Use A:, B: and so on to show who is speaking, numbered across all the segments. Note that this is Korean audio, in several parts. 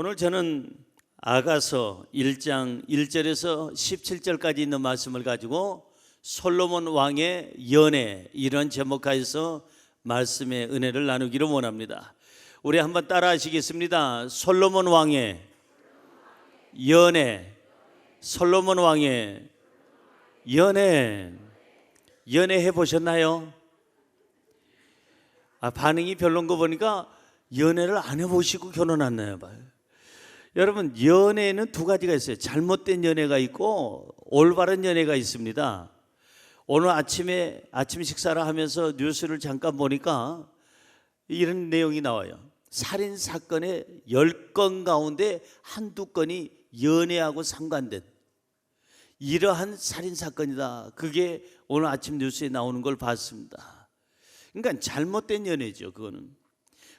A: 오늘 저는 아가서 1장 1절에서 17절까지 있는 말씀을 가지고 솔로몬 왕의 연애, 이런 제목하에서 말씀의 은혜를 나누기를 원합니다. 우리 한번 따라 하시겠습니다. 솔로몬 왕의 연애, 솔로몬 왕의 연애. 연애 해보셨나요? 반응이 별론 거 보니까 연애를 안 해보시고 결혼했나요 봐요. 여러분, 연애는 두 가지가 있어요. 잘못된 연애가 있고 올바른 연애가 있습니다. 오늘 아침에 아침 식사를 하면서 뉴스를 잠깐 보니까 이런 내용이 나와요. 살인 사건의 10건 가운데 한두 건이 연애하고 상관된 이러한 살인 사건이다. 그게 오늘 아침 뉴스에 나오는 걸 봤습니다. 그러니까 잘못된 연애죠, 그거는.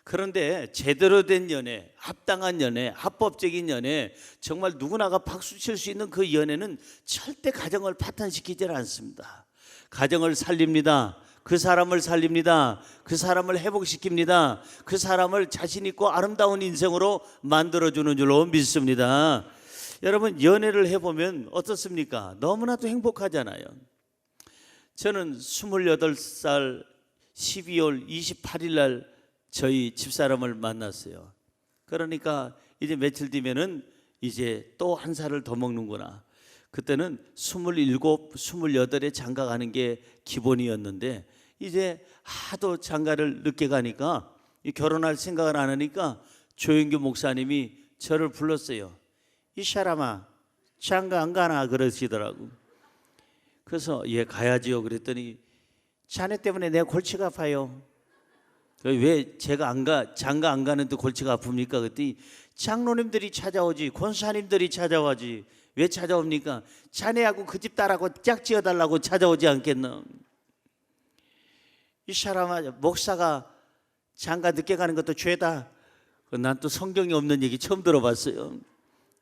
A: 그런데 제대로 된 연애, 합당한 연애, 합법적인 연애, 정말 누구나가 박수 칠 수 있는 그 연애는 절대 가정을 파탄시키지 않습니다. 가정을 살립니다. 그 사람을 살립니다. 그 사람을 회복시킵니다. 그 사람을 자신 있고 아름다운 인생으로 만들어주는 줄로 믿습니다. 여러분, 연애를 해보면 어떻습니까? 너무나도 행복하잖아요. 저는 28살 12월 28일 날 저희 집사람을 만났어요. 그러니까 이제 며칠 뒤면은 이제 또 한 살을 더 먹는구나. 그때는 27, 28에 장가 가는 게 기본이었는데 이제 하도 장가를 늦게 가니까 결혼할 생각을 안 하니까 조영규 목사님이 저를 불렀어요. 이 사람아, 장가 안 가나 그러시더라고. 그래서 예, 가야지요. 그랬더니 자네 때문에 내 골치가 아파요. 왜 제가 장가 안 가는데 골치가 아픕니까? 그랬더니 장로님들이 찾아오지, 권사님들이 찾아오지. 왜 찾아옵니까? 자네하고 그 집 딸하고 짝지어달라고 찾아오지 않겠나? 이 사람아, 목사가 장가 늦게 가는 것도 죄다. 난 또 성경이 없는 얘기 처음 들어봤어요.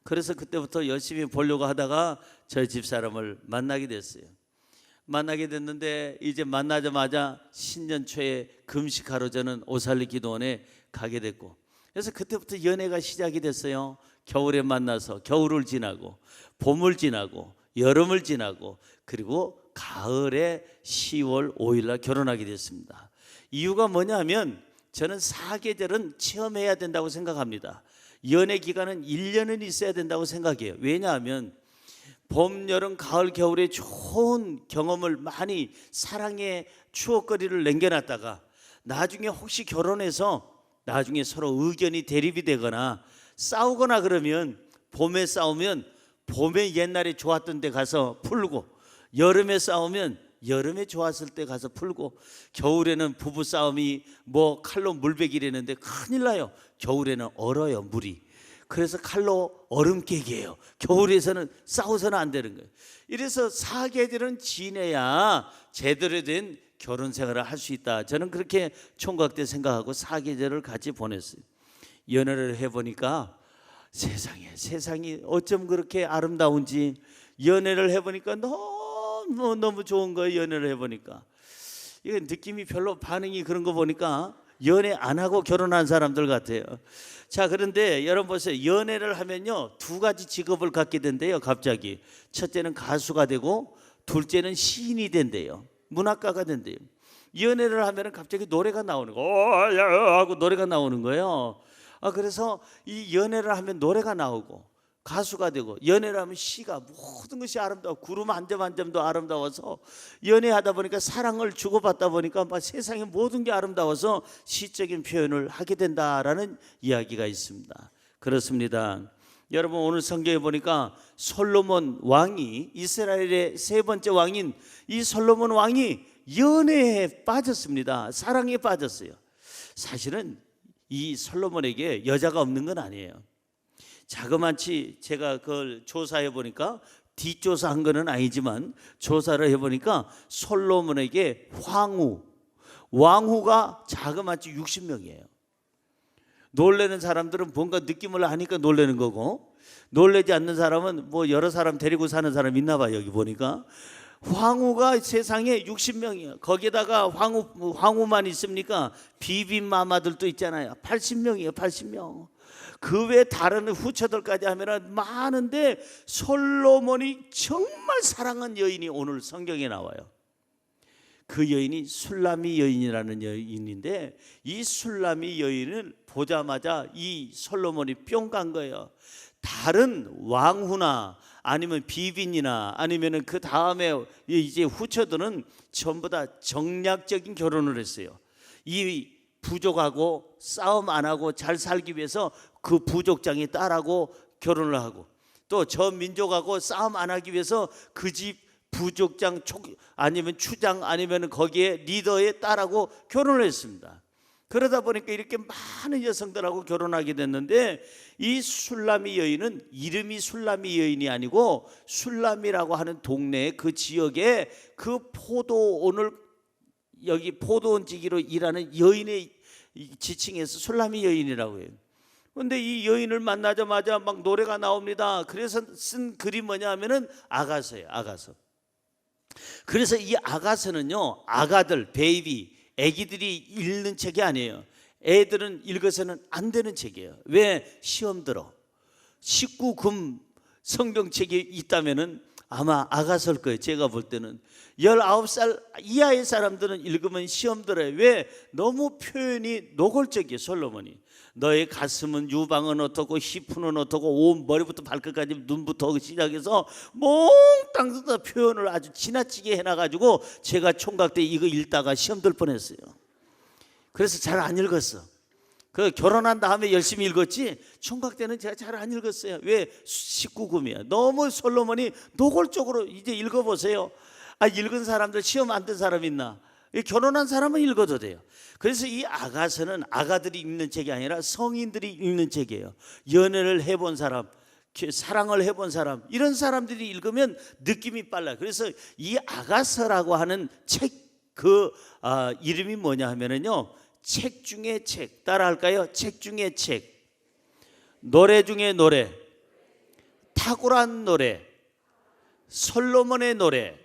A: 그래서 그때부터 열심히 보려고 하다가 저희 집사람을 만나게 됐어요. 만나게 됐는데 이제 만나자마자 신년 초에 금식하러 저는 오살리 기도원에 가게 됐고, 그래서 그때부터 연애가 시작이 됐어요. 겨울에 만나서 겨울을 지나고 봄을 지나고 여름을 지나고 그리고 가을에 10월 5일 날 결혼하게 됐습니다. 이유가 뭐냐면 저는 사계절은 체험해야 된다고 생각합니다. 연애 기간은 1년은 있어야 된다고 생각해요. 왜냐하면 봄, 여름, 가을, 겨울에 좋은 경험을 많이 사랑의 추억거리를 남겨놨다가 나중에 혹시 결혼해서 나중에 서로 의견이 대립이 되거나 싸우거나 그러면 봄에 싸우면 봄에 옛날에 좋았던 데 가서 풀고, 여름에 싸우면 여름에 좋았을 때 가서 풀고, 겨울에는 부부 싸움이 뭐 칼로 물베기라는데 큰일 나요. 겨울에는 얼어요, 물이. 그래서 칼로 얼음 깨기예요. 겨울에서는 싸워서는 안 되는 거예요. 이래서 사계절은 지내야 제대로 된 결혼 생활을 할 수 있다. 저는 그렇게 총각 때 생각하고 사계절을 같이 보냈어요. 연애를 해보니까 세상이 어쩜 그렇게 아름다운지, 연애를 해보니까 너무 좋은 거예요. 연애를 해보니까 이게 느낌이 별로, 반응이 그런 거 보니까 연애 안 하고 결혼한 사람들 같아요. 자, 그런데 여러분 보세요. 연애를 하면요, 두 가지 직업을 갖게 된대요. 갑자기 첫째는 가수가 되고 둘째는 시인이 된대요. 문학가가 된대요. 연애를 하면 갑자기 노래가 나오는 거예요. 하고 노래가 나오는 거예요. 그래서 이 연애를 하면 노래가 나오고 가수가 되고, 연애를 하면 시가, 모든 것이 아름다워. 구름 한 점 한 점도 아름다워서, 연애하다 보니까 사랑을 주고받다 보니까 막 세상의 모든 게 아름다워서 시적인 표현을 하게 된다라는 이야기가 있습니다. 그렇습니다. 여러분, 오늘 성경에 보니까 솔로몬 왕이, 이스라엘의 세 번째 왕인 이 솔로몬 왕이 연애에 빠졌습니다. 사랑에 빠졌어요. 사실은 이 솔로몬에게 여자가 없는 건 아니에요. 자그마치 제가 그걸 조사해 보니까, 뒷조사한 거는 아니지만 조사를 해보니까 솔로몬에게 왕후가 자그마치 60명이에요. 놀래는 사람들은 뭔가 느낌을 하니까 놀래는 거고, 놀래지 않는 사람은 뭐 여러 사람 데리고 사는 사람 있나 봐. 여기 보니까 황후가 세상에 60명이에요. 거기다가 황후만 있습니까? 비빔마마들도 있잖아요. 80명이에요. 80명. 그 외 다른 후처들까지 하면 많은데 솔로몬이 정말 사랑한 여인이 오늘 성경에 나와요. 그 여인이 술라미 여인이라는 여인인데, 이 술라미 여인을 보자마자 이 솔로몬이 뿅 간 거예요. 다른 왕후나 아니면 비빈이나 아니면 그 다음에 이제 후처들은 전부 다 정략적인 결혼을 했어요. 이 부족하고 싸움 안 하고 잘 살기 위해서 그 부족장이 딸하고 결혼을 하고, 또 저 민족하고 싸움 안 하기 위해서 그 집 부족장 아니면 추장 아니면 거기에 리더의 딸하고 결혼을 했습니다. 그러다 보니까 이렇게 많은 여성들하고 결혼하게 됐는데, 이 술라미 여인은 이름이 술라미 여인이 아니고 술라미라고 하는 동네 그 지역에 그 포도원을, 여기 포도원 지기로 일하는 여인의 지칭해서 술라미 여인이라고 해요. 그런데 이 여인을 만나자마자 막 노래가 나옵니다. 그래서 쓴 글이 뭐냐 하면은 아가서예요. 아가서. 그래서 이 아가서는요, 아가들, 베이비, 애기들이 읽는 책이 아니에요. 애들은 읽어서는 안 되는 책이에요. 왜? 시험 들어. 19금 성경책이 있다면은 아마 아가서일 거예요. 제가 볼 때는 19살 이하의 사람들은 읽으면 시험 들어요. 왜? 너무 표현이 노골적이에요. 솔로몬이 너의 가슴은 유방은 어떻고 히프는 어떻고 온 머리부터 발끝까지 눈부터 시작해서 몽땅 다 표현을 아주 지나치게 해놔가지고 제가 총각 때 이거 읽다가 시험 들 뻔했어요. 그래서 잘 안 읽었어. 그 결혼한 다음에 열심히 읽었지 총각 때는 제가 잘 안 읽었어요. 왜? 19금이야. 너무 솔로몬이 노골적으로. 이제 읽어보세요. 읽은 사람들 시험 안 든 사람 있나? 결혼한 사람은 읽어도 돼요. 그래서 이 아가서는 아가들이 읽는 책이 아니라 성인들이 읽는 책이에요. 연애를 해본 사람, 사랑을 해본 사람, 이런 사람들이 읽으면 느낌이 빨라요. 그래서 이 아가서라고 하는 책 이름이 뭐냐 하면은요, 책 중에 책. 따라할까요? 책 중에 책. 노래 중에 노래. 탁월한 노래. 솔로몬의 노래.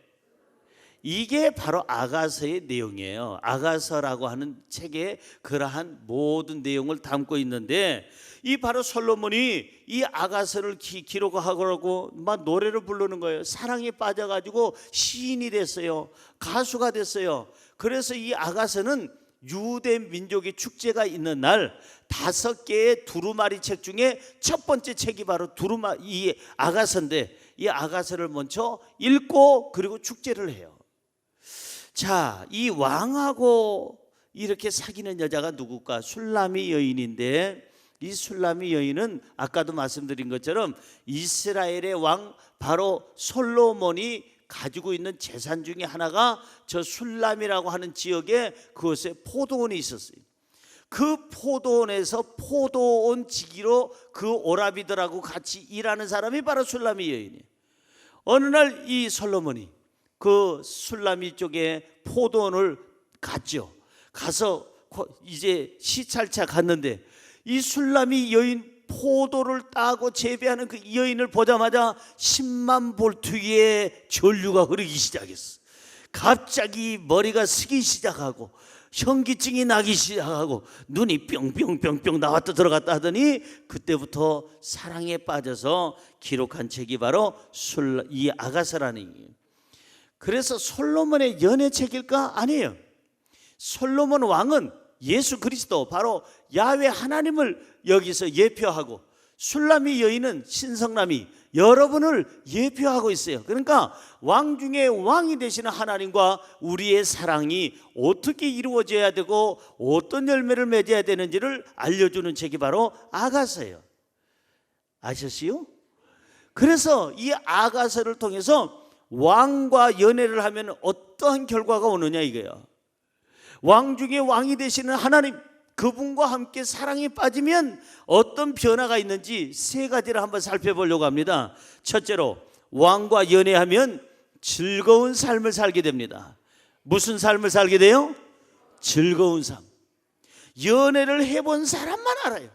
A: 이게 바로 아가서의 내용이에요. 아가서라고 하는 책에 그러한 모든 내용을 담고 있는데, 이 바로 솔로몬이 이 아가서를 기록하고 막 노래를 부르는 거예요. 사랑에 빠져가지고 시인이 됐어요. 가수가 됐어요. 그래서 이 아가서는 유대 민족의 축제가 있는 날 5개의 두루마리 책 중에 첫 번째 책이 바로 이 아가서인데, 이 아가서를 먼저 읽고 그리고 축제를 해요. 자, 이 왕하고 이렇게 사귀는 여자가 누굴까? 술라미 여인인데, 이 술라미 여인은 아까도 말씀드린 것처럼 이스라엘의 왕 바로 솔로몬이 가지고 있는 재산 중에 하나가 저 술람이라고 하는 지역에 그곳에 포도원이 있었어요. 그 포도원에서 포도원 지기로 그 오라비들하고 같이 일하는 사람이 바로 술라미 여인이에요. 어느 날 이 솔로몬이 그 술라미 쪽에 포도원을 갔죠. 가서 이제 시찰차 갔는데, 이 술라미 여인 포도를 따고 재배하는 그 여인을 보자마자 10만 볼트의 전류가 흐르기 시작했어. 갑자기 머리가 쓰기 시작하고 현기증이 나기 시작하고 눈이 뿅뿅뿅뿅 나왔다 들어갔다 하더니, 그때부터 사랑에 빠져서 기록한 책이 바로 이 아가서라는 얘기예요. 그래서 솔로몬의 연애책일까? 아니에요. 솔로몬 왕은 예수 그리스도, 바로 야훼 하나님을 여기서 예표하고, 술라미 여인은 신성남이 여러분을 예표하고 있어요. 그러니까 왕 중에 왕이 되시는 하나님과 우리의 사랑이 어떻게 이루어져야 되고 어떤 열매를 맺어야 되는지를 알려주는 책이 바로 아가서예요. 아셨어요? 그래서 이 아가서를 통해서 왕과 연애를 하면 어떠한 결과가 오느냐 이거예요. 왕 중에 왕이 되시는 하나님, 그분과 함께 사랑에 빠지면 어떤 변화가 있는지 3가지를 한번 살펴보려고 합니다. 첫째로, 왕과 연애하면 즐거운 삶을 살게 됩니다. 무슨 삶을 살게 돼요? 즐거운 삶. 연애를 해본 사람만 알아요.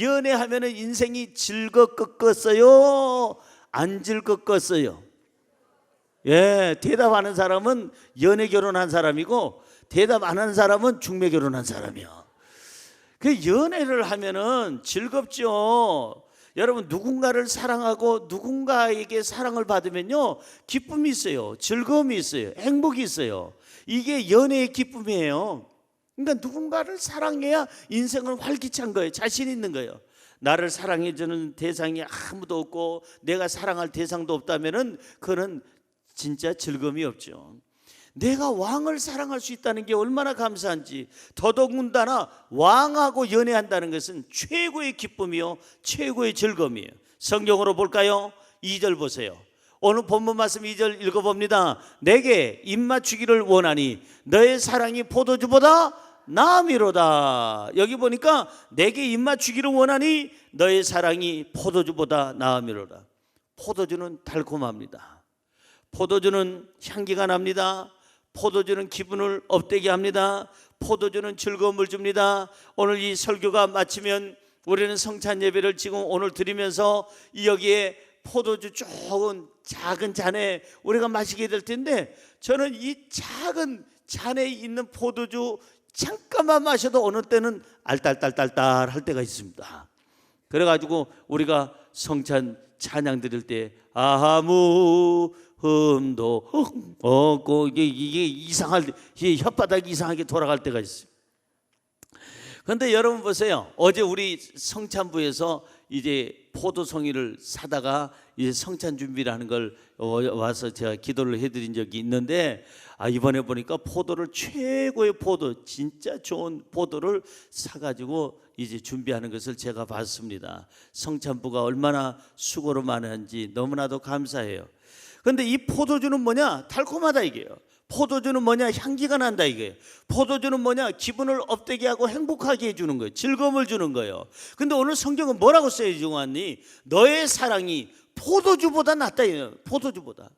A: 연애하면 인생이 즐겁겠어요? 안 즐겁겠어요? 예, 대답하는 사람은 연애 결혼한 사람이고, 대답 안 하는 사람은 중매 결혼한 사람이요. 그 연애를 하면은 즐겁죠. 여러분, 누군가를 사랑하고 누군가에게 사랑을 받으면요, 기쁨이 있어요, 즐거움이 있어요, 행복이 있어요. 이게 연애의 기쁨이에요. 그러니까 누군가를 사랑해야 인생은 활기찬 거예요. 자신 있는 거예요. 나를 사랑해주는 대상이 아무도 없고 내가 사랑할 대상도 없다면은 그거는 진짜 즐거움이 없죠. 내가 왕을 사랑할 수 있다는 게 얼마나 감사한지. 더더군다나 왕하고 연애한다는 것은 최고의 기쁨이요, 최고의 즐거움이에요. 성경으로 볼까요? 2절 보세요. 오늘 본문 말씀 2절 읽어봅니다. 내게 입맞추기를 원하니 너의 사랑이 포도주보다 나음이로다. 여기 보니까 내게 입맞추기를 원하니 너의 사랑이 포도주보다 나음이로다. 포도주는 달콤합니다. 포도주는 향기가 납니다. 포도주는 기분을 업되게 합니다. 포도주는 즐거움을 줍니다. 오늘 이 설교가 마치면 우리는 성찬 예배를 지금 오늘 드리면서 여기에 포도주 조금 작은 잔에 우리가 마시게 될 텐데, 저는 이 작은 잔에 있는 포도주 잠깐만 마셔도 어느 때는 알딸딸딸딸 할 때가 있습니다. 그래가지고 우리가 성찬 찬양 드릴 때 아무 흠도 없고 이게 이상할, 혓바닥이 이상하게 돌아갈 때가 있어요. 그런데 여러분 보세요. 어제 우리 성찬부에서 이제 포도송이를 사다가 이제 성찬 준비를 하는 걸 와서 제가 기도를 해드린 적이 있는데, 이번에 보니까 포도를, 최고의 포도, 진짜 좋은 포도를 사가지고 이제 준비하는 것을 제가 봤습니다. 성찬부가 얼마나 수고를 많이 한지 너무나도 감사해요. 그런데 이 포도주는 뭐냐? 달콤하다 이게요. 포도주는 뭐냐? 향기가 난다 이게요. 포도주는 뭐냐? 기분을 업되게 하고 행복하게 해주는 거예요. 즐거움을 주는 거예요. 근데 오늘 성경은 뭐라고 써있지 않니? 너의 사랑이 포도주보다 낫다 이거예요. 포도주보다.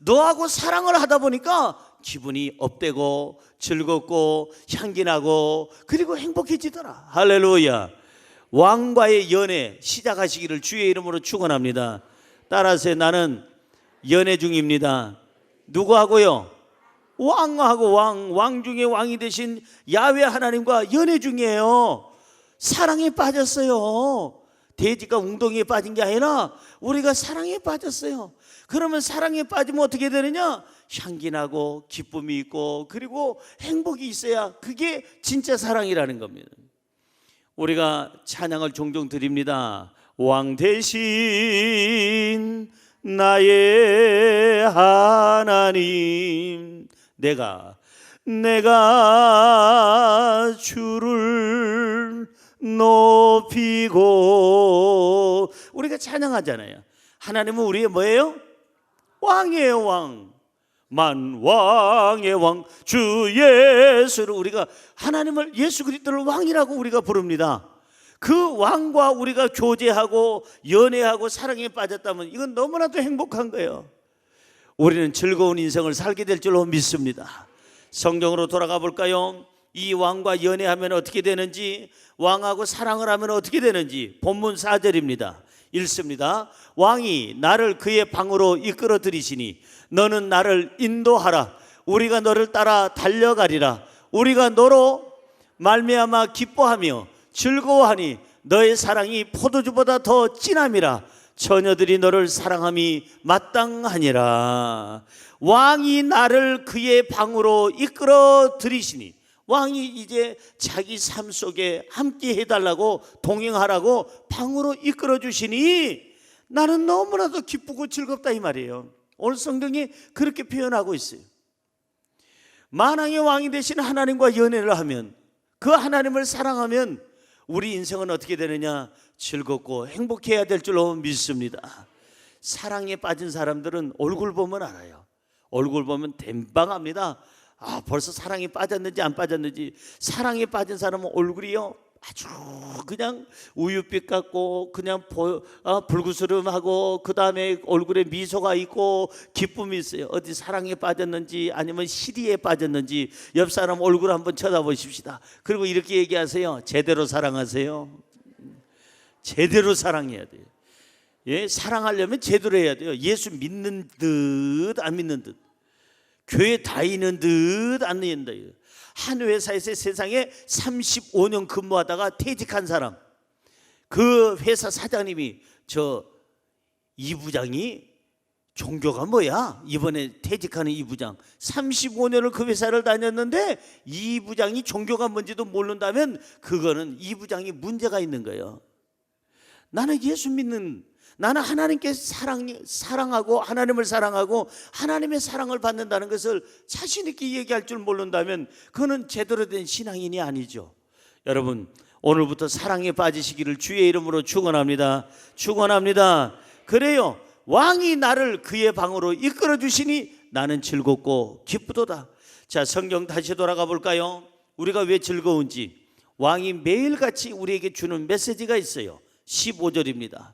A: 너하고 사랑을 하다 보니까 기분이 업되고 즐겁고 향기나고 그리고 행복해지더라. 할렐루야. 왕과의 연애 시작하시기를 주의 이름으로 축원합니다. 따라서 나는 연애 중입니다. 누구하고요? 왕하고 왕 중에 왕이 되신 야훼 하나님과 연애 중이에요. 사랑에 빠졌어요. 돼지가 웅덩이에 빠진 게 아니라 우리가 사랑에 빠졌어요. 그러면 사랑에 빠지면 어떻게 되느냐? 향기 나고 기쁨이 있고 그리고 행복이 있어야 그게 진짜 사랑이라는 겁니다. 우리가 찬양을 종종 드립니다. 왕 대신 나의 하나님, 내가 주를 높이고, 우리가 찬양하잖아요. 하나님은 우리의 뭐예요? 왕이에요. 왕. 만왕의 왕 주 예수를, 우리가 하나님을, 예수 그리스도를 왕이라고 우리가 부릅니다. 그 왕과 우리가 교제하고 연애하고 사랑에 빠졌다면 이건 너무나도 행복한 거예요. 우리는 즐거운 인생을 살게 될 줄로 믿습니다. 성경으로 돌아가 볼까요? 이 왕과 연애하면 어떻게 되는지, 왕하고 사랑을 하면 어떻게 되는지 본문 4절입니다. 읽습니다. 왕이 나를 그의 방으로 이끌어 들이시니 너는 나를 인도하라. 우리가 너를 따라 달려가리라. 우리가 너로 말미암아 기뻐하며 즐거워하니 너의 사랑이 포도주보다 더 진함이라. 처녀들이 너를 사랑함이 마땅하니라. 왕이 나를 그의 방으로 이끌어 들이시니, 왕이 이제 자기 삶 속에 함께 해달라고, 동행하라고 방으로 이끌어 주시니 나는 너무나도 기쁘고 즐겁다 이 말이에요. 오늘 성경이 그렇게 표현하고 있어요. 만왕의 왕이 되신 하나님과 연애를 하면, 그 하나님을 사랑하면 우리 인생은 어떻게 되느냐? 즐겁고 행복해야 될 줄로 믿습니다. 사랑에 빠진 사람들은 얼굴 보면 알아요. 얼굴 보면 댐방합니다. 벌써 사랑에 빠졌는지 안 빠졌는지. 사랑에 빠진 사람은 얼굴이요, 아주 그냥 우유빛 같고 그냥 불구스름하고, 그 다음에 얼굴에 미소가 있고 기쁨이 있어요. 어디 사랑에 빠졌는지 아니면 시리에 빠졌는지 옆 사람 얼굴 한번 쳐다보십시다. 그리고 이렇게 얘기하세요. 제대로 사랑하세요. 제대로 사랑해야 돼요. 예, 사랑하려면 제대로 해야 돼요. 예수 믿는 듯 안 믿는 듯. 교회 다니는 듯 안 다닌다. 한 회사에서 세상에 35년 근무하다가 퇴직한 사람, 그 회사 사장님이 저 이 부장이 종교가 뭐야? 이번에 퇴직하는 이 부장 35년을 그 회사를 다녔는데 이 부장이 종교가 뭔지도 모른다면 그거는 이 부장이 문제가 있는 거예요. 나는 예수 믿는, 나는 하나님께 사랑하고 하나님을 사랑하고 하나님의 사랑을 받는다는 것을 자신 있게 얘기할 줄 모른다면 그거는 제대로 된 신앙인이 아니죠. 여러분, 오늘부터 사랑에 빠지시기를 주의 이름으로 축원합니다. 축원합니다. 그래요, 왕이 나를 그의 방으로 이끌어 주시니 나는 즐겁고 기쁘도다. 자, 성경 다시 돌아가 볼까요? 우리가 왜 즐거운지 왕이 매일같이 우리에게 주는 메시지가 있어요. 15절입니다.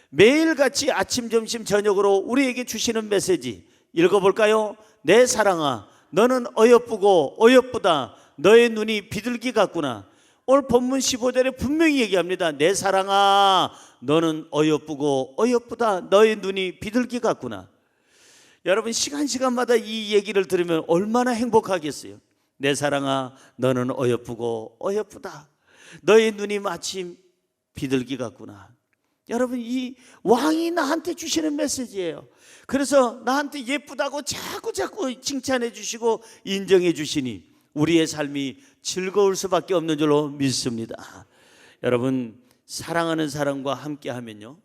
A: 매일같이 아침, 점심, 저녁으로 우리에게 주시는 메시지 읽어볼까요? 내 사랑아, 너는 어여쁘고 어여쁘다. 너의 눈이 비둘기 같구나. 오늘 본문 15절에 분명히 얘기합니다. 내 사랑아, 너는 어여쁘고 어여쁘다. 너의 눈이 비둘기 같구나. 여러분, 시간마다 이 얘기를 들으면 얼마나 행복하겠어요. 내 사랑아, 너는 어여쁘고 어여쁘다. 너의 눈이 마침 비둘기 같구나. 여러분, 이 왕이 나한테 주시는 메시지예요. 그래서 나한테 예쁘다고 자꾸 칭찬해 주시고 인정해 주시니 우리의 삶이 즐거울 수밖에 없는 줄로 믿습니다. 여러분, 사랑하는 사람과 함께 하면요,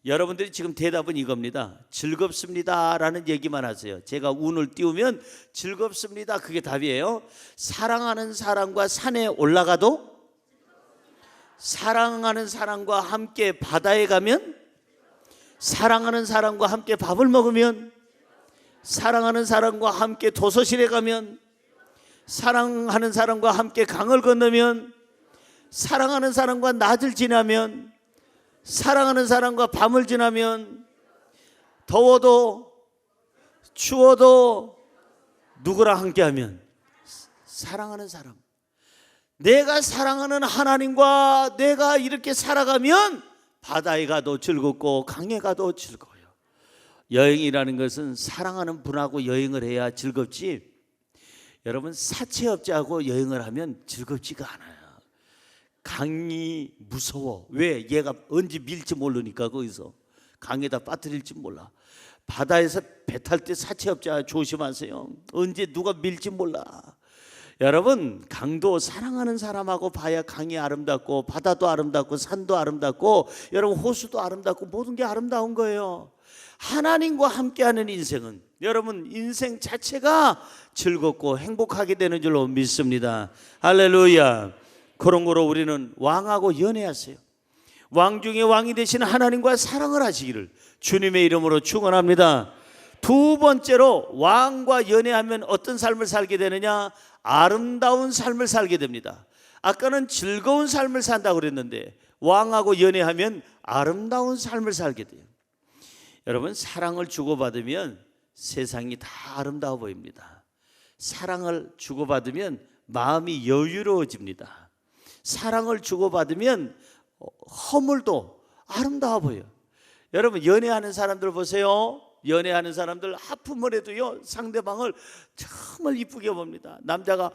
A: 여러분들이 지금 대답은 이겁니다. 즐겁습니다 라는 얘기만 하세요. 제가 운을 띄우면 즐겁습니다, 그게 답이에요. 사랑하는 사람과 산에 올라가도, 사랑하는 사람과 함께 바다에 가면, 사랑하는 사람과 함께 밥을 먹으면, 사랑하는 사람과 함께 도서실에 가면, 사랑하는 사람과 함께 강을 건너면, 사랑하는 사람과 낮을 지나면, 사랑하는 사람과 밤을 지나면, 더워도 추워도 누구랑 함께하면, 사랑하는 사람, 내가 사랑하는 하나님과 내가 이렇게 살아가면 바다에 가도 즐겁고 강에 가도 즐거워요. 여행이라는 것은 사랑하는 분하고 여행을 해야 즐겁지, 여러분, 사채업자하고 여행을 하면 즐겁지가 않아요. 강이 무서워. 왜? 얘가 언제 밀지 모르니까. 거기서 강에다 빠뜨릴지 몰라. 바다에서 배 탈 때 사채업자 조심하세요. 언제 누가 밀지 몰라. 여러분, 강도 사랑하는 사람하고 봐야 강이 아름답고 바다도 아름답고 산도 아름답고 여러분 호수도 아름답고 모든 게 아름다운 거예요. 하나님과 함께하는 인생은 여러분 인생 자체가 즐겁고 행복하게 되는 줄로 믿습니다. 할렐루야. 그런 거로 우리는 왕하고 연애하세요. 왕 중에 왕이 되신 하나님과 사랑을 하시기를 주님의 이름으로 축원합니다. 두 번째로 왕과 연애하면 어떤 삶을 살게 되느냐? 아름다운 삶을 살게 됩니다. 아까는 즐거운 삶을 산다고 그랬는데 왕하고 연애하면 아름다운 삶을 살게 돼요. 여러분, 사랑을 주고받으면 세상이 다 아름다워 보입니다. 사랑을 주고받으면 마음이 여유로워집니다. 사랑을 주고받으면 허물도 아름다워 보여요. 여러분, 연애하는 사람들 보세요. 연애하는 사람들 하품을 해도요 상대방을 정말 이쁘게 봅니다. 남자가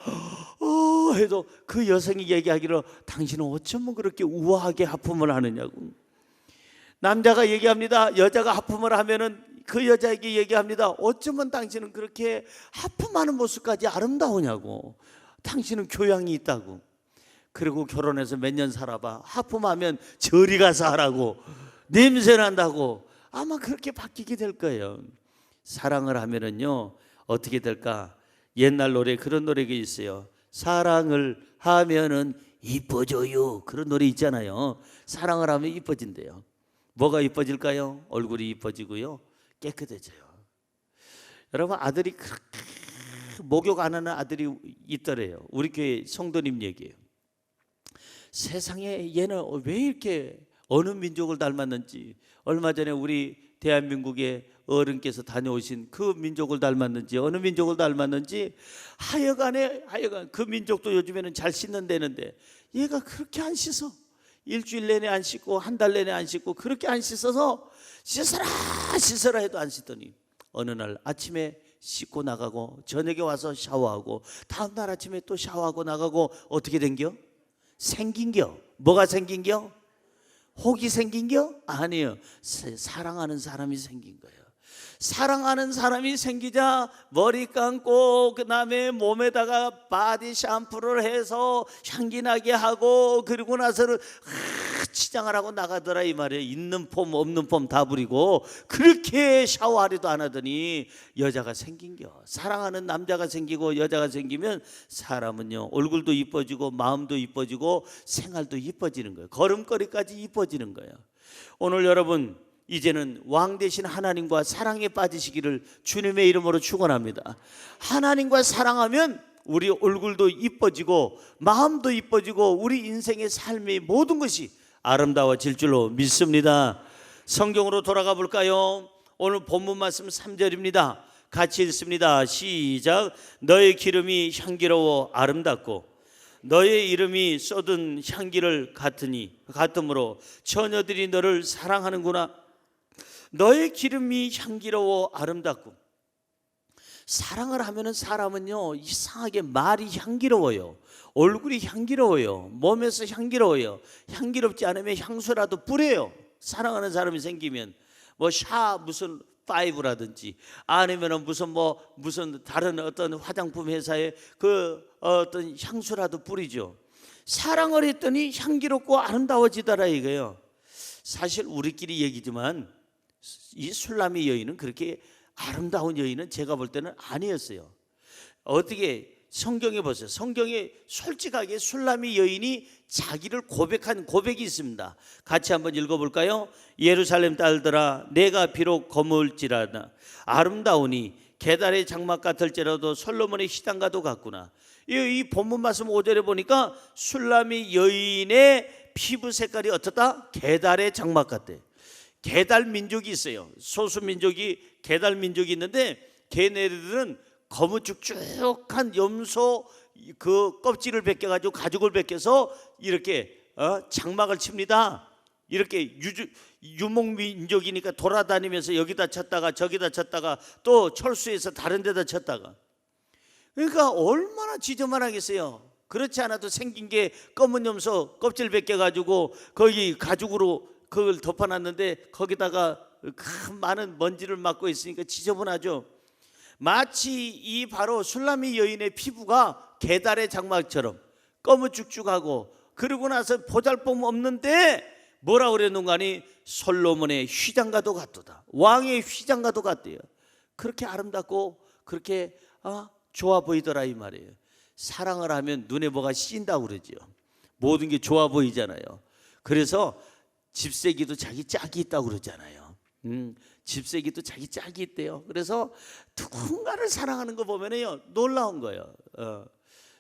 A: 해도 그 여성이 얘기하기를 당신은 어쩌면 그렇게 우아하게 하품을 하느냐고. 남자가 얘기합니다. 여자가 하품을 하면은 그 여자에게 얘기합니다. 어쩌면 당신은 그렇게 하품하는 모습까지 아름다우냐고. 당신은 교양이 있다고. 그리고 결혼해서 몇 년 살아봐. 하품하면 저리 가서 하라고. 냄새 난다고. 아마 그렇게 바뀌게 될 거예요. 사랑을 하면은요 어떻게 될까? 옛날 노래 그런 노래가 있어요. 사랑을 하면은 이뻐져요. 그런 노래 있잖아요. 사랑을 하면 이뻐진대요. 뭐가 이뻐질까요? 얼굴이 이뻐지고요 깨끗해져요. 여러분, 아들이 그렇게 목욕 안 하는 아들이 있더래요. 우리 교회 성도님 얘기예요. 세상에 얘는 왜 이렇게 어느 민족을 닮았는지, 얼마 전에 우리 대한민국의 어른께서 다녀오신 그 민족을 닮았는지, 어느 민족을 닮았는지, 하여간 그 민족도 요즘에는 잘 씻는다는데 얘가 그렇게 안 씻어. 일주일 내내 안 씻고 한 달 내내 안 씻고 그렇게 안 씻어서 씻어라 해도 안 씻더니 어느 날 아침에 씻고 나가고 저녁에 와서 샤워하고 다음 날 아침에 또 샤워하고 나가고 어떻게 된겨? 생긴겨. 뭐가 생긴겨? 혹이 생긴겨? 아니요. 사랑하는 사람이 생긴 거예요. 사랑하는 사람이 생기자 머리 감고 그다음에 몸에다가 바디 샴푸를 해서 향기 나게 하고 그리고 나서는 치장을 하고 나가더라 이 말이에요. 있는 폼 없는 폼 다 부리고 그렇게 샤워하려도 안 하더니 여자가 생긴겨. 사랑하는 남자가 생기고 여자가 생기면 사람은요 얼굴도 이뻐지고 마음도 이뻐지고 생활도 이뻐지는 거예요. 걸음걸이까지 이뻐지는 거예요. 오늘 여러분 이제는 왕 되신 하나님과 사랑에 빠지시기를 주님의 이름으로 축원합니다. 하나님과 사랑하면 우리 얼굴도 이뻐지고 마음도 이뻐지고 우리 인생의 삶의 모든 것이 아름다워질 줄로 믿습니다. 성경으로 돌아가 볼까요? 오늘 본문 말씀 3절입니다. 같이 읽습니다. 시작. 너의 기름이 향기로워 아름답고 너의 이름이 쏟은 향기를 같으므로 처녀들이 너를 사랑하는구나. 너의 기름이 향기로워 아름답고. 사랑을 하면은 사람은요 이상하게 말이 향기로워요. 얼굴이 향기로워요. 몸에서 향기로워요. 향기롭지 않으면 향수라도 뿌려요. 사랑하는 사람이 생기면 뭐 무슨 5라든지 아니면은 무슨 다른 어떤 화장품 회사에 그 어떤 향수라도 뿌리죠. 사랑을 했더니 향기롭고 아름다워지더라 이거예요. 사실 우리끼리 얘기지만 이 술람이 여인은 그렇게 아름다운 여인은 제가 볼 때는 아니었어요. 어떻게 성경에 보세요. 성경에 솔직하게 술람이 여인이 자기를 고백한 고백이 있습니다. 같이 한번 읽어볼까요? 예루살렘 딸들아 내가 비록 거물지라나 아름다우니 게달의 장막 같을지라도 솔로몬의 시장과도 같구나. 이 본문 말씀 5절에 보니까 술람이 여인의 피부 색깔이 어떻다? 게달의 장막 같대. 게달 민족이 있어요. 소수 민족이 게달 민족이 있는데 걔네들은 거무쭉쭉한 염소 그 껍질을 벗겨가지고 가죽을 벗겨서 이렇게 장막을 칩니다. 이렇게 유목 민족이니까 돌아다니면서 여기다 쳤다가 저기다 쳤다가 또 철수해서 다른 데다 쳤다가 그러니까 얼마나 지저분하겠어요. 그렇지 않아도 생긴 게 검은 염소 껍질 벗겨가지고 거기 가죽으로 그걸 덮어놨는데 거기다가 큰 많은 먼지를 맡고 있으니까 지저분하죠. 마치 이 바로 술람이 여인의 피부가 게달의 장막처럼 검은쭉쭉하고 그러고 나서 보잘것 없는데 뭐라 그랬는가니 솔로몬의 휘장과도 같도다. 왕의 휘장과도 같대요. 그렇게 아름답고 그렇게 좋아 보이더라 이 말이에요. 사랑을 하면 눈에 뭐가 씌인다고 그러죠. 모든 게 좋아 보이잖아요. 그래서 집세기도 자기 짝이 있다고 그러잖아요. 집세기도 자기 짝이 있대요. 그래서 누군가를 사랑하는 거 보면요 놀라운 거예요.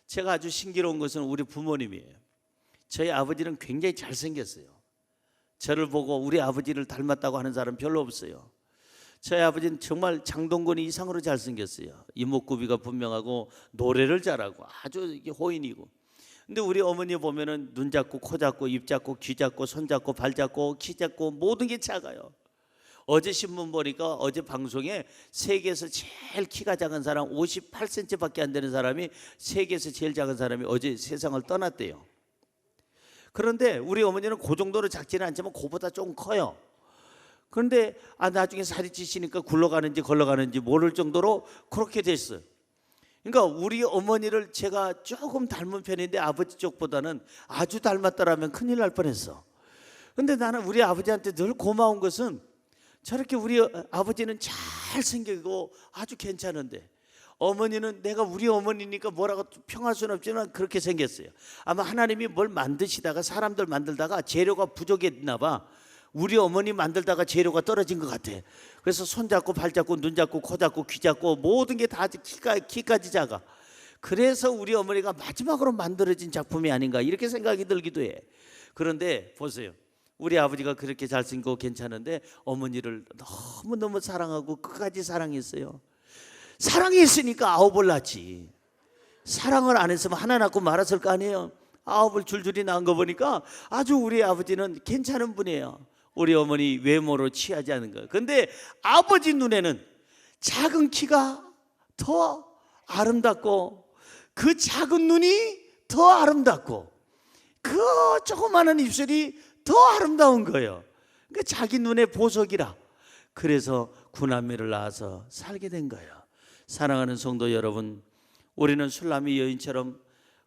A: 제가 아주 신기로운 것은 우리 부모님이에요. 저희 아버지는 굉장히 잘생겼어요. 저를 보고 우리 아버지를 닮았다고 하는 사람 별로 없어요. 저희 아버지는 정말 장동건이 이상으로 잘생겼어요. 이목구비가 분명하고 노래를 잘하고 아주 호인이고. 근데 우리 어머니 보면은 눈 작고 코 작고 입 작고 귀 작고 손 작고 발 작고 키 작고 모든 게 작아요. 어제 신문 보니까 어제 방송에 세계에서 제일 키가 작은 사람 58cm밖에 안 되는 사람이 세계에서 제일 작은 사람이 어제 세상을 떠났대요. 그런데 우리 어머니는 그 정도로 작지는 않지만 그보다 조금 커요. 그런데 나중에 살이 찌시니까 굴러가는지 걸러가는지 모를 정도로 그렇게 됐어요. 그러니까 우리 어머니를 제가 조금 닮은 편인데 아버지 쪽보다는 아주 닮았더라면 큰일 날 뻔했어. 근데 나는 우리 아버지한테 늘 고마운 것은 저렇게 우리 아버지는 잘생기고 아주 괜찮은데 어머니는 내가 우리 어머니니까 뭐라고 평할 수는 없지만 그렇게 생겼어요. 아마 하나님이 뭘 만드시다가 사람들 만들다가 재료가 부족했나 봐. 우리 어머니 만들다가 재료가 떨어진 것 같아. 그래서 손 잡고 발 잡고 눈 잡고 코 잡고 귀 잡고 모든 게 다 키까지 작아. 그래서 우리 어머니가 마지막으로 만들어진 작품이 아닌가 이렇게 생각이 들기도 해. 그런데 보세요. 우리 아버지가 그렇게 잘생기고 괜찮은데 어머니를 너무너무 사랑하고 끝까지 사랑했어요. 사랑했으니까 9을 낳지. 사랑을 안 했으면 하나 낳고 말았을 거 아니에요. 9을 줄줄이 낳은 거 보니까 아주 우리 아버지는 괜찮은 분이에요. 우리 어머니 외모로 취하지 않은 거예요. 그런데 아버지 눈에는 작은 키가 더 아름답고 그 작은 눈이 더 아름답고 그 조그마한 입술이 더 아름다운 거예요. 그러니까 자기 눈의 보석이라. 그래서 구남매를 낳아서 살게 된 거예요. 사랑하는 성도 여러분, 우리는 술람이 여인처럼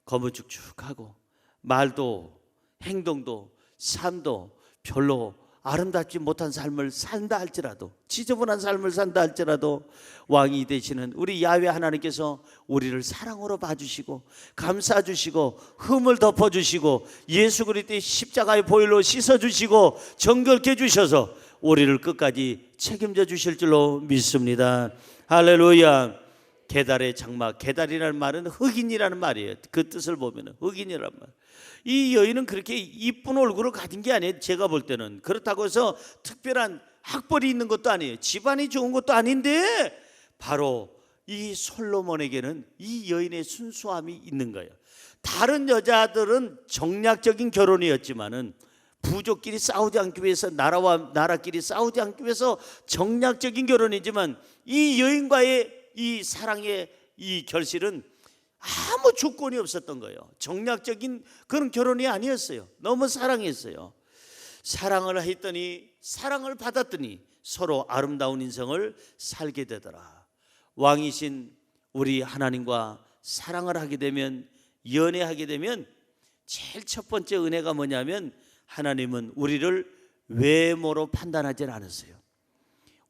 A: 거무죽죽하고 말도 행동도 삶도 별로 아름답지 못한 삶을 산다 할지라도, 지저분한 삶을 산다 할지라도 왕이 되시는 우리 야훼 하나님께서 우리를 사랑으로 봐주시고 감싸주시고 흠을 덮어주시고 예수 그리스도의 십자가의 보혈로 씻어주시고 정결케 해주셔서 우리를 끝까지 책임져 주실 줄로 믿습니다. 할렐루야. 게달의 장막, 게달이라는 말은 흑인이라는 말이에요. 그 뜻을 보면 흑인이라는 말. 이 여인은 그렇게 이쁜 얼굴을 가진 게 아니에요. 제가 볼 때는. 그렇다고 해서 특별한 학벌이 있는 것도 아니에요. 집안이 좋은 것도 아닌데 바로 이 솔로몬에게는 이 여인의 순수함이 있는 거예요. 다른 여자들은 정략적인 결혼이었지만은 부족끼리 싸우지 않기 위해서, 나라와 나라끼리 싸우지 않기 위해서 정략적인 결혼이지만 이 여인과의 이 사랑의 이 결실은 아무 조건이 없었던 거예요. 정략적인 그런 결혼이 아니었어요. 너무 사랑했어요. 사랑을 했더니, 사랑을 받았더니 서로 아름다운 인생을 살게 되더라. 왕이신 우리 하나님과 사랑을 하게 되면, 연애하게 되면 제일 첫 번째 은혜가 뭐냐면 하나님은 우리를 외모로 판단하지 않으세요.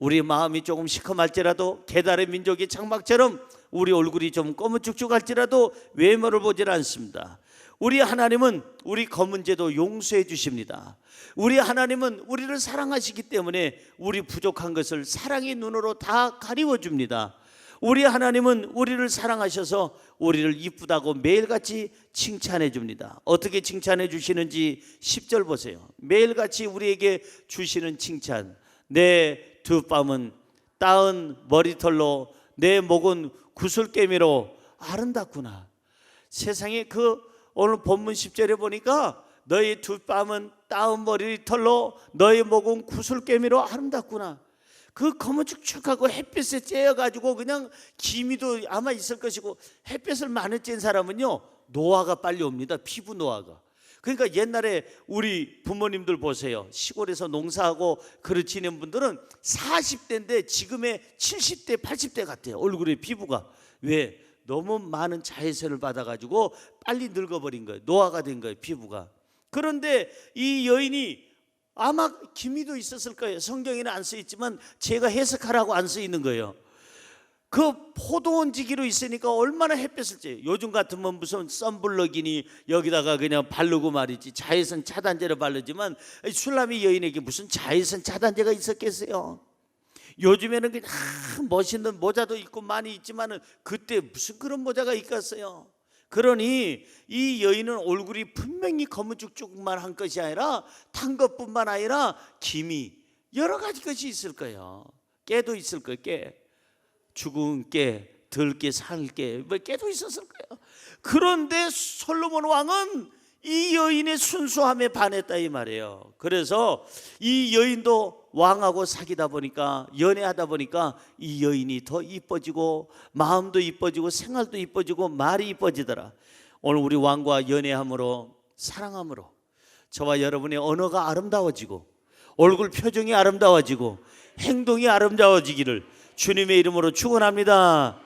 A: 우리 마음이 조금 시커멀지라도 게달의 민족의 장막처럼 우리 얼굴이 좀 꺼무죽죽할지라도 외모를 보질 않습니다. 우리 하나님은 우리 검은 죄도 용서해 주십니다. 우리 하나님은 우리를 사랑하시기 때문에 우리 부족한 것을 사랑의 눈으로 다 가리워 줍니다. 우리 하나님은 우리를 사랑하셔서 우리를 이쁘다고 매일같이 칭찬해 줍니다. 어떻게 칭찬해 주시는지 10절 보세요. 매일같이 우리에게 주시는 칭찬. 내 두 뺨은 따은 머리털로, 내 목은 구슬깨미로 아름답구나. 세상에 그 오늘 본문 10절에 보니까 너희 두 뺨은 따은 머리털로, 너희 목은 구슬깨미로 아름답구나. 그 거무죽죽하고 햇빛에 쬐어가지고 그냥 기미도 아마 있을 것이고, 햇빛을 많이 쬐는 사람은요 노화가 빨리 옵니다. 피부 노화가. 그러니까 옛날에 우리 부모님들 보세요. 시골에서 농사하고 그르치는 분들은 40대인데 지금의 70대 80대 같아요. 얼굴의 피부가. 왜? 너무 많은 자외선을 받아가지고 빨리 늙어버린 거예요. 노화가 된 거예요, 피부가. 그런데 이 여인이 아마 기미도 있었을 거예요. 성경에는 안 써있지만 제가 해석하라고 안 써있는 거예요. 그 포도원지기로 있으니까 얼마나 햇볕을 쬐요. 요즘 같으면 무슨 선블럭이니 여기다가 그냥 바르고 말이지, 자외선 차단제를 바르지만 술람이 여인에게 무슨 자외선 차단제가 있었겠어요. 요즘에는 그냥 멋있는 모자도 있고 많이 있지만은 그때 무슨 그런 모자가 있겠어요. 그러니 이 여인은 얼굴이 분명히 거무죽죽만 한 것이 아니라 탄 것뿐만 아니라 기미, 여러 가지 것이 있을 거예요. 깨도 있을 거예요. 깨. 죽은 깨, 들깨, 살깨, 뭐 깨도 있었을 거예요. 그런데 솔로몬 왕은 이 여인의 순수함에 반했다 이 말이에요. 그래서 이 여인도 왕하고 사귀다 보니까, 연애하다 보니까 이 여인이 더 이뻐지고 마음도 이뻐지고 생활도 이뻐지고 말이 이뻐지더라. 오늘 우리 왕과 연애함으로, 사랑함으로 저와 여러분의 언어가 아름다워지고 얼굴 표정이 아름다워지고 행동이 아름다워지기를 주님의 이름으로 축원합니다.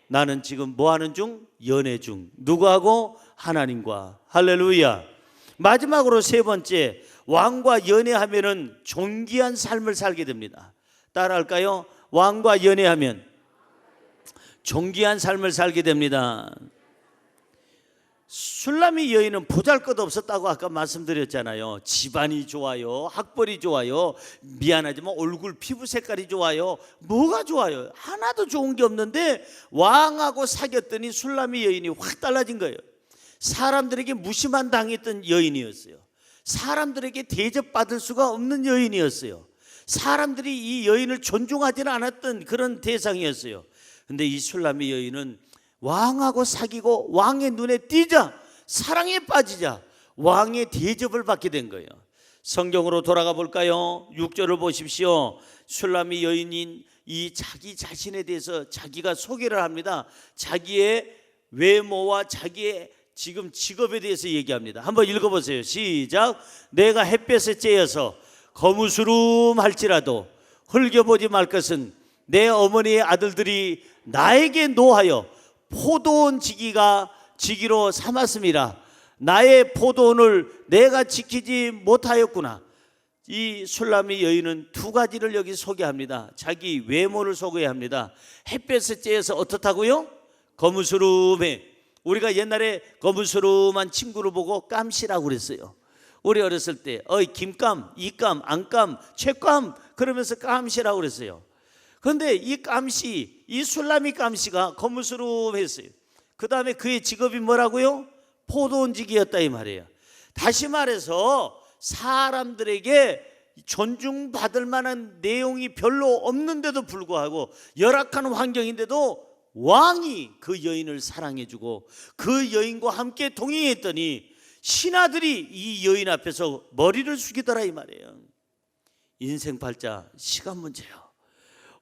A: 나는 지금 뭐 하는 중? 연애 중. 누구하고? 하나님과. 할렐루야. 마지막으로 세 번째, 왕과 연애하면은 존귀한 삶을 살게 됩니다. 따라할까요? 왕과 연애하면 존귀한 삶을 살게 됩니다. 술람이 여인은 보잘것 없었다고 아까 말씀드렸잖아요. 집안이 좋아요, 학벌이 좋아요, 미안하지만 얼굴 피부 색깔이 좋아요. 뭐가 좋아요? 하나도 좋은 게 없는데 왕하고 사귀었더니 술람이 여인이 확 달라진 거예요. 사람들에게 무시만 당했던 여인이었어요. 사람들에게 대접받을 수가 없는 여인이었어요. 사람들이 이 여인을 존중하지는 않았던 그런 대상이었어요. 근데 이 술람이 여인은 왕하고 사귀고 왕의 눈에 띄자, 사랑에 빠지자 왕의 대접을 받게 된 거예요. 성경으로 돌아가 볼까요? 6절을 보십시오. 술람이 여인인 이 자기 자신에 대해서 자기가 소개를 합니다. 자기의 외모와 자기의 지금 직업에 대해서 얘기합니다. 한번 읽어보세요. 시작. 내가 햇볕에 쬐어서 거무스름할지라도 흘겨보지 말 것은 내 어머니의 아들들이 나에게 노하여 포도원 지기로 삼았음이라. 나의 포도원을 내가 지키지 못하였구나. 이 술람의 여인은 두 가지를 여기 소개합니다. 자기 외모를 소개합니다. 햇볕에 쬐어서 어떻다고요? 거무스름해. 우리가 옛날에 거무스름한 친구를 보고 깜씨라고 그랬어요. 우리 어렸을 때 김감, 이감, 안감, 최감 그러면서 깜씨라고 그랬어요. 그런데 이 깜씨, 이 술람이 깜씨가 거무스름했어요. 그 다음에 그의 직업이 뭐라고요? 포도원지기였다 이 말이에요. 다시 말해서 사람들에게 존중받을 만한 내용이 별로 없는데도 불구하고 열악한 환경인데도 왕이 그 여인을 사랑해주고 그 여인과 함께 동행했더니 신하들이 이 여인 앞에서 머리를 숙이더라 이 말이에요. 인생 팔자 시간 문제요.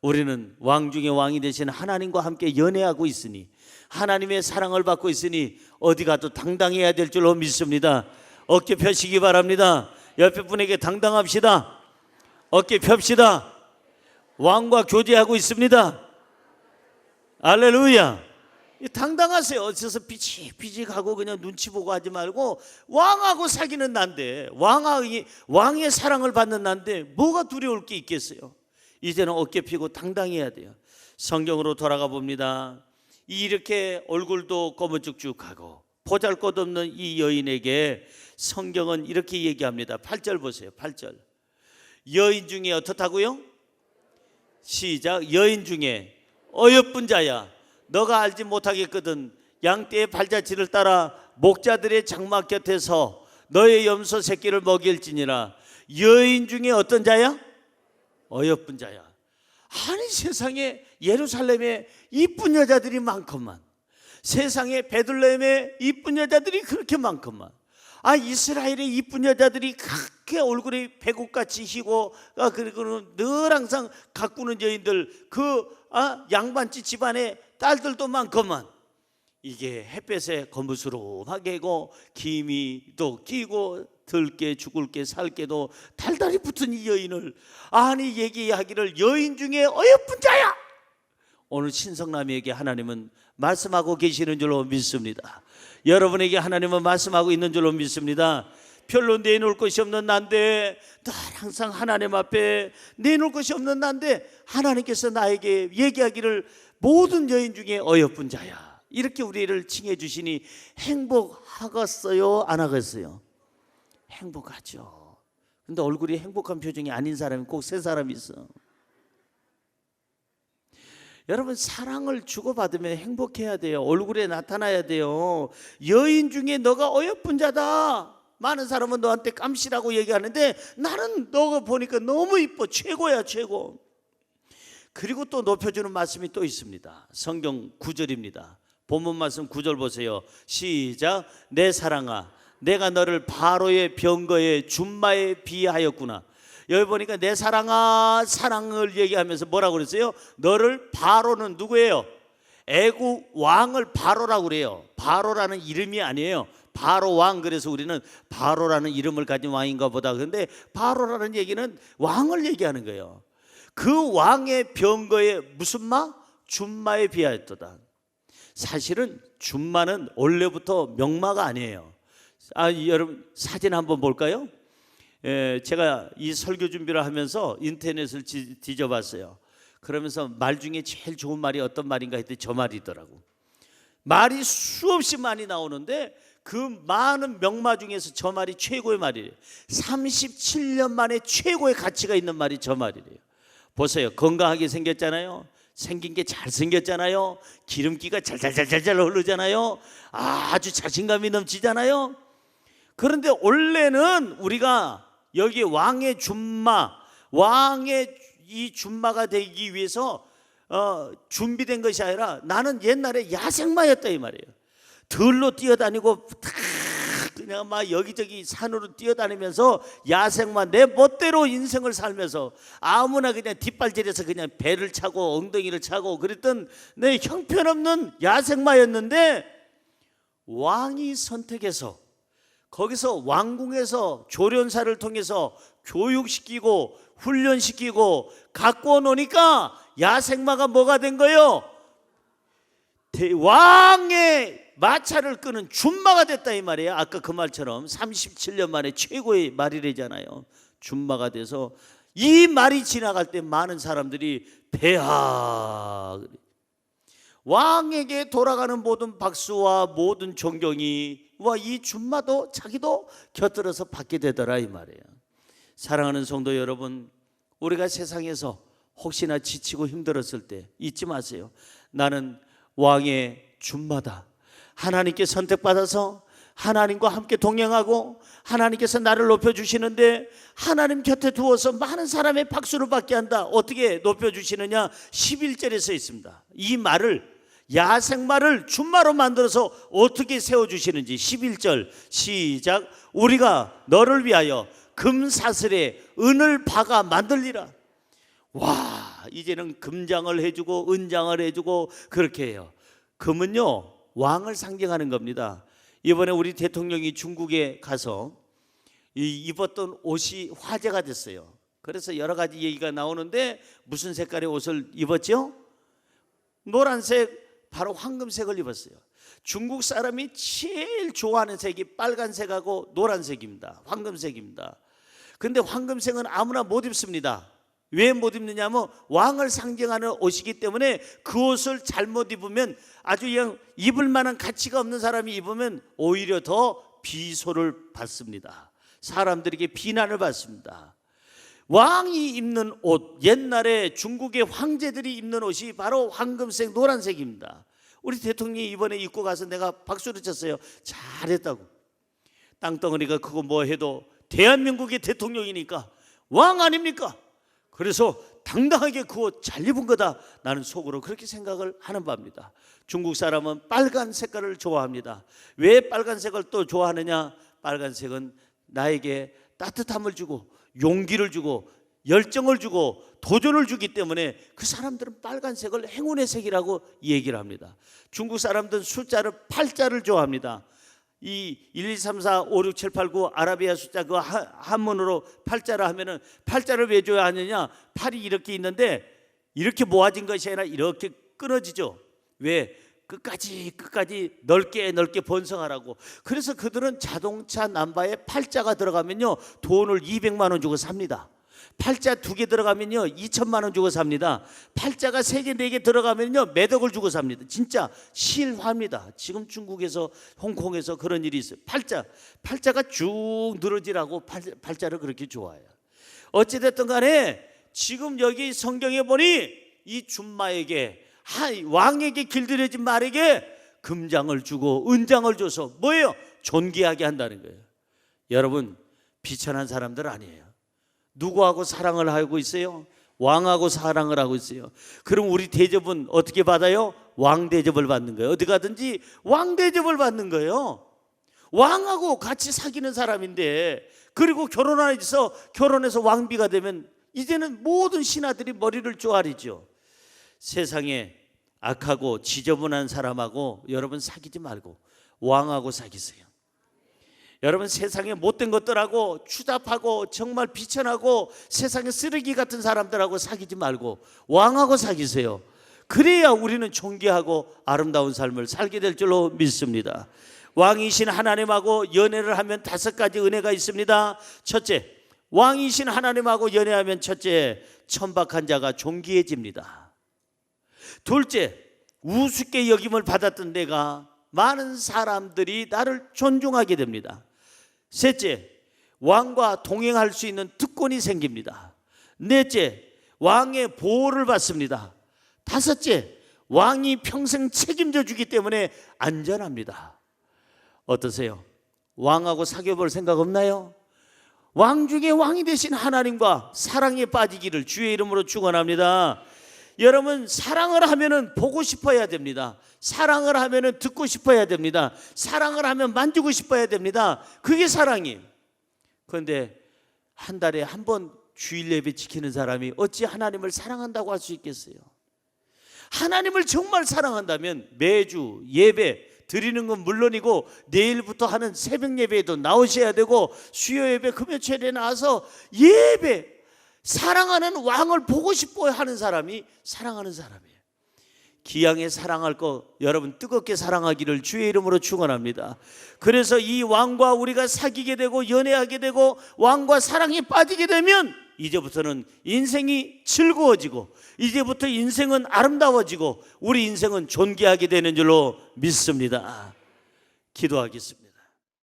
A: 우리는 왕 중에 왕이 되신 하나님과 함께 연애하고 있으니, 하나님의 사랑을 받고 있으니 어디 가도 당당해야 될 줄로 믿습니다. 어깨 펴시기 바랍니다. 옆에 분에게 당당합시다. 어깨 펴시다. 왕과 교제하고 있습니다. 할렐루야. 당당하세요. 어째서 삐직삐직하고 그냥 눈치 보고 하지 말고, 왕하고 사귀는 난데, 왕의 사랑을 받는 난데 뭐가 두려울 게 있겠어요. 이제는 어깨 펴고 당당해야 돼요. 성경으로 돌아가 봅니다. 이렇게 얼굴도 검은쭉쭉하고 보잘것없는 이 여인에게 성경은 이렇게 얘기합니다. 8절 보세요. 8절. 여인 중에 어떻다고요? 시작. 여인 중에 어여쁜 자야, 너가 알지 못하겠거든 양떼의 발자취를 따라 목자들의 장막 곁에서 너의 염소 새끼를 먹일지니라. 여인 중에 어떤 자야? 어여쁜 자야. 아니 세상에 예루살렘에 이쁜 여자들이 많건만, 세상에 베들레헴에 이쁜 여자들이 그렇게 많건만, 이스라엘의 이쁜 여자들이 그렇게 얼굴이 배꼽같이 희고 그리고 늘 항상 가꾸는 여인들, 양반집 집안에 딸들도 많건만, 이게 햇볕에 거무스름하게고 기미도 끼고 들게 죽을게 살게도 달달이 붙은 이 여인을 얘기하기를 여인 중에 어여쁜 자야. 오늘 신성남에게 하나님은 말씀하고 계시는 줄로 믿습니다. 여러분에게 하나님은 말씀하고 있는 줄로 믿습니다. 별로 내놓을 것이 없는 난데, 늘 항상 하나님 앞에 내놓을 것이 없는 난데 하나님께서 나에게 얘기하기를 모든 여인 중에 어여쁜 자야, 이렇게 우리를 칭해 주시니 행복하겠어요? 안 하겠어요? 행복하죠. 근데 얼굴이 행복한 표정이 아닌 사람이 꼭 세 사람이 있어. 여러분, 사랑을 주고받으면 행복해야 돼요. 얼굴에 나타나야 돼요. 여인 중에 너가 어여쁜 자다. 많은 사람은 너한테 깜씨라고 얘기하는데 나는 너가 보니까 너무 이뻐. 최고야, 최고. 그리고 또 높여주는 말씀이 또 있습니다. 성경 9절입니다. 본문 말씀 9절 보세요. 시작. 내 사랑아, 내가 너를 바로의 병거에 준마에 비하였구나. 여기 보니까 내 사랑아, 사랑을 얘기하면서 뭐라고 그랬어요? 너를, 바로는 누구예요? 애국 왕을 바로라고 그래요. 바로라는 이름이 아니에요. 바로 왕. 그래서 우리는 바로라는 이름을 가진 왕인가 보다. 그런데 바로라는 얘기는 왕을 얘기하는 거예요. 그 왕의 병거에 무슨 마? 준마에 비하였도다. 사실은 준마는 원래부터 명마가 아니에요. 여러분 사진 한번 볼까요? 제가 이 설교 준비를 하면서 인터넷을 뒤져봤어요. 그러면서 말 중에 제일 좋은 말이 어떤 말인가 했더니 저 말이더라고. 말이 수없이 많이 나오는데 그 많은 명마 중에서 저 말이 최고의 말이래요. 37년 만에 최고의 가치가 있는 말이 저 말이래요. 보세요. 건강하게 생겼잖아요. 생긴 게 잘생겼잖아요. 기름기가 잘잘잘잘 흐르잖아요. 아주 자신감이 넘치잖아요. 그런데 원래는 우리가 여기 왕의 준마, 왕의 이 준마가 되기 위해서 준비된 것이 아니라 나는 옛날에 야생마였다 이 말이에요. 들로 뛰어다니고 그냥 막 여기저기 산으로 뛰어다니면서 야생만 내 멋대로 인생을 살면서 아무나 그냥 뒷발질해서 그냥 배를 차고 엉덩이를 차고 그랬던 내 형편없는 야생마였는데, 왕이 선택해서 거기서 왕궁에서 조련사를 통해서 교육시키고 훈련시키고 갖고 놓으니까 야생마가 뭐가 된 거예요? 왕의 마차를 끄는 준마가 됐다 이 말이에요. 아까 그 말처럼 37년 만에 최고의 말이래잖아요. 준마가 돼서 이 말이 지나갈 때 많은 사람들이 폐하, 왕에게 돌아가는 모든 박수와 모든 존경이 이 준마도 자기도 곁들여서 받게 되더라 이 말이에요. 사랑하는 성도 여러분, 우리가 세상에서 혹시나 지치고 힘들었을 때 잊지 마세요. 나는 왕의 준마다. 하나님께 선택받아서 하나님과 함께 동행하고 하나님께서 나를 높여주시는데 하나님 곁에 두어서 많은 사람의 박수를 받게 한다. 어떻게 높여주시느냐? 11절에 써 있습니다. 이 말을, 야생마를 준마로 만들어서 어떻게 세워주시는지 11절 시작. 우리가 너를 위하여 금사슬에 은을 박아 만들리라. 와, 이제는 금장을 해주고 은장을 해주고 그렇게 해요. 금은요 왕을 상징하는 겁니다. 이번에 우리 대통령이 중국에 가서 입었던 옷이 화제가 됐어요. 그래서 여러 가지 얘기가 나오는데 무슨 색깔의 옷을 입었죠? 노란색, 바로 황금색을 입었어요. 중국 사람이 제일 좋아하는 색이 빨간색하고 노란색입니다. 황금색입니다. 근데 황금색은 아무나 못 입습니다. 왜 못 입느냐면 왕을 상징하는 옷이기 때문에 그 옷을 잘못 입으면, 아주 그냥 입을 만한 가치가 없는 사람이 입으면 오히려 더 비소를 받습니다. 사람들에게 비난을 받습니다. 왕이 입는 옷, 옛날에 중국의 황제들이 입는 옷이 바로 황금색, 노란색입니다. 우리 대통령이 이번에 입고 가서 내가 박수를 쳤어요. 잘했다고. 땅덩어리가 크고 뭐 해도 대한민국의 대통령이니까 왕 아닙니까? 그래서 당당하게 그 옷 잘 입은 거다, 나는 속으로 그렇게 생각을 하는 바입니다. 중국 사람은 빨간 색깔을 좋아합니다. 왜 빨간색을 또 좋아하느냐? 빨간색은 나에게 따뜻함을 주고 용기를 주고 열정을 주고 도전을 주기 때문에 그 사람들은 빨간색을 행운의 색이라고 얘기를 합니다. 중국 사람들은 숫자를 8자를 좋아합니다. 이 1, 2, 3, 4, 5, 6, 7, 8, 9 아라비아 숫자 그 한문으로 8자를 하면은 8자를 왜 좋아하느냐? 팔이 이렇게 있는데 이렇게 모아진 것이 아니라 이렇게 끊어지죠. 왜? 끝까지 넓게 번성하라고. 그래서 그들은 자동차 남바에 8자가 들어가면요 돈을 200만 원 주고 삽니다. 8자 2개 들어가면요 2천만 원 주고 삽니다. 8자가 3개 4개 들어가면요 몇 억을 주고 삽니다. 진짜 실화입니다. 지금 중국에서 홍콩에서 그런 일이 있어요. 8자가 쭉 늘어지라고 8자를 그렇게 좋아해요. 어찌됐든 간에 지금 여기 성경에 보니 이 준마에게, 왕에게 길들여진 말에게 금장을 주고 은장을 줘서 뭐예요? 존귀하게 한다는 거예요. 여러분, 비천한 사람들 아니에요. 누구하고 사랑을 하고 있어요? 왕하고 사랑을 하고 있어요. 그럼 우리 대접은 어떻게 받아요? 왕 대접을 받는 거예요. 어디 가든지 왕 대접을 받는 거예요. 왕하고 같이 사귀는 사람인데, 그리고 결혼해서 왕비가 되면 이제는 모든 신하들이 머리를 쪼아리죠. 세상에 악하고 지저분한 사람하고 여러분 사귀지 말고 왕하고 사귀세요. 여러분, 세상에 못된 것들하고 추잡하고 정말 비천하고 세상에 쓰레기 같은 사람들하고 사귀지 말고 왕하고 사귀세요. 그래야 우리는 존귀하고 아름다운 삶을 살게 될 줄로 믿습니다. 왕이신 하나님하고 연애를 하면 5가지 은혜가 있습니다. 첫째, 왕이신 하나님하고 연애하면 첫째, 천박한 자가 존귀해집니다. 둘째, 우습게 여김을 받았던 내가 많은 사람들이 나를 존중하게 됩니다. 셋째, 왕과 동행할 수 있는 특권이 생깁니다. 넷째, 왕의 보호를 받습니다. 다섯째, 왕이 평생 책임져 주기 때문에 안전합니다. 어떠세요? 왕하고 사귀어볼 생각 없나요? 왕 중에 왕이 되신 하나님과 사랑에 빠지기를 주의 이름으로 축원합니다. 여러분, 사랑을 하면은 보고 싶어야 됩니다. 사랑을 하면은 듣고 싶어야 됩니다. 사랑을 하면 만지고 싶어야 됩니다. 그게 사랑이에요. 그런데 한 달에 한 번 주일 예배 지키는 사람이 어찌 하나님을 사랑한다고 할 수 있겠어요? 하나님을 정말 사랑한다면 매주 예배 드리는 건 물론이고 내일부터 하는 새벽 예배에도 나오셔야 되고 수요 예배, 금요일에 나와서 예배, 사랑하는 왕을 보고 싶어 하는 사람이 사랑하는 사람이에요. 기양에 사랑할 거 여러분 뜨겁게 사랑하기를 주의 이름으로 축원합니다. 그래서 이 왕과 우리가 사귀게 되고 연애하게 되고 왕과 사랑에 빠지게 되면 이제부터는 인생이 즐거워지고 이제부터 인생은 아름다워지고 우리 인생은 존귀하게 되는 줄로 믿습니다. 기도하겠습니다.